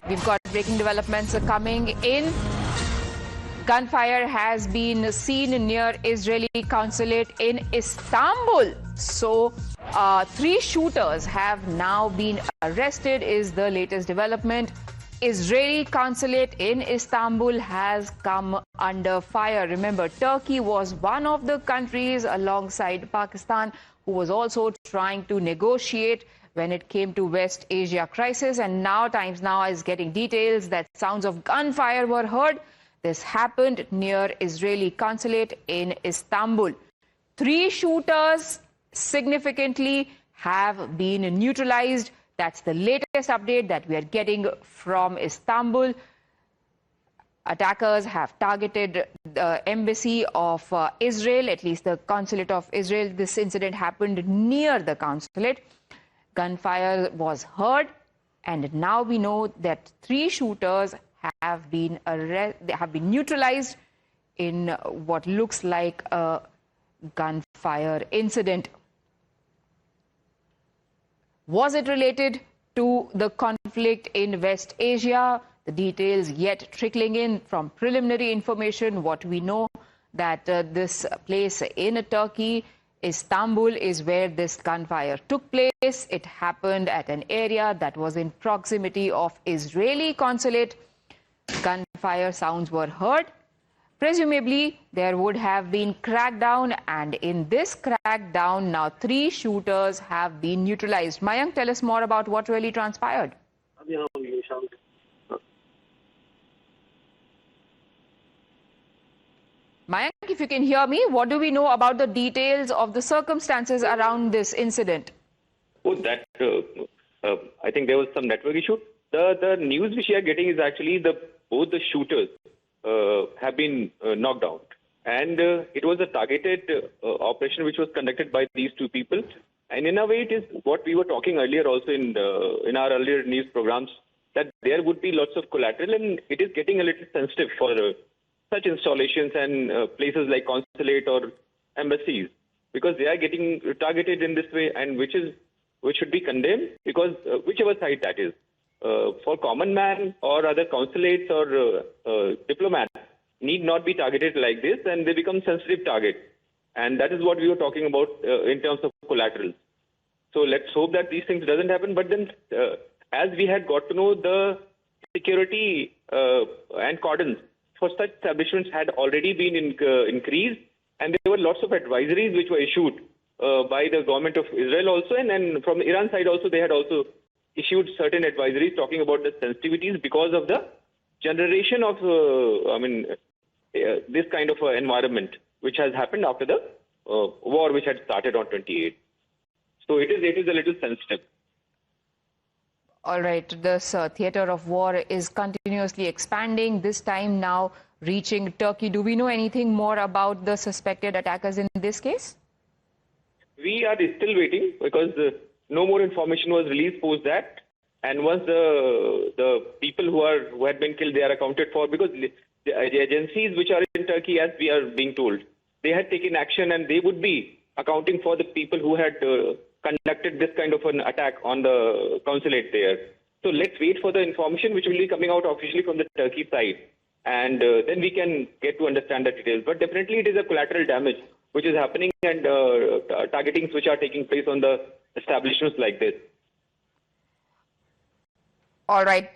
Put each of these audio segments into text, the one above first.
We've got breaking developments coming in. Gunfire has been seen near Israeli consulate in Istanbul. So, 3 shooters have now been arrested is the latest development. Israeli consulate in Istanbul has come under fire. Remember, Turkey was one of the countries alongside Pakistan who was also trying to negotiate when it came to West Asia crisis. And now Times Now is getting details that sounds of gunfire were heard. This happened near Israeli consulate in Istanbul. 3 shooters significantly have been neutralized. That's the latest update that we are getting from Istanbul. Attackers have targeted the embassy of Israel, at least the consulate of Israel. This incident happened near the consulate. Gunfire was heard, and now we know that 3 shooters have been neutralized in what looks like a gunfire incident. Was it related to the conflict in West Asia? The details yet trickling in from preliminary information. What we know that this place in Turkey, Istanbul, is where this gunfire took place. It happened at an area that was in proximity of Israeli consulate. Gunfire sounds were heard. Presumably, there would have been crackdown, and in this crackdown, now 3 shooters have been neutralized. Mayank, tell us more about what really transpired. Mayank, if you can hear me, what do we know about the details of the circumstances around this incident? Oh, that I think there was some network issue. The news which we are getting is actually both the shooters have been knocked out, and it was a targeted operation which was conducted by these 2 people. And in a way, it is what we were talking earlier also in our earlier news programs, that there would be lots of collateral, and it is getting a little sensitive for such installations and places like consulate or embassies, because they are getting targeted in this way, and which should be condemned, because whichever side that is. For common man or other consulates or diplomats need not be targeted like this, and they become sensitive targets. And that is what we were talking about in terms of collateral. So let's hope that these things doesn't happen. But then, as we had got to know, the security and cordons for such establishments had already been increased, and there were lots of advisories which were issued by the government of Israel also, and then from the Iran side also, they had also issued certain advisories talking about the sensitivities because of the generation of, this kind of environment which has happened after the war which had started on 28. So it is a little sensitive. All right, this theater of war is continuously expanding, this time now reaching Turkey. Do we know anything more about the suspected attackers in this case? We are still waiting, because no more information was released post that, and once the people who had been killed, they are accounted for, because the agencies which are in Turkey, as we are being told, they had taken action, and they would be accounting for the people who had conducted this kind of an attack on the consulate there. So let's wait for the information which will be coming out officially from the Turkey side, and then we can get to understand the details. But definitely it is a collateral damage which is happening, and targetings which are taking place on the establishments like this. All right,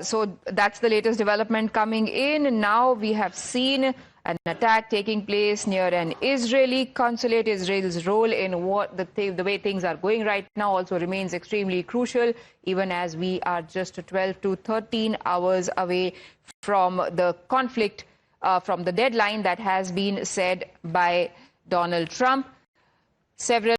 so that's the latest development coming in. Now we have seen an attack taking place near an Israeli consulate. Israel's role in what the way things are going right now also remains extremely crucial, even as we are just 12 to 13 hours away from the conflict, from the deadline that has been set by Donald Trump. Several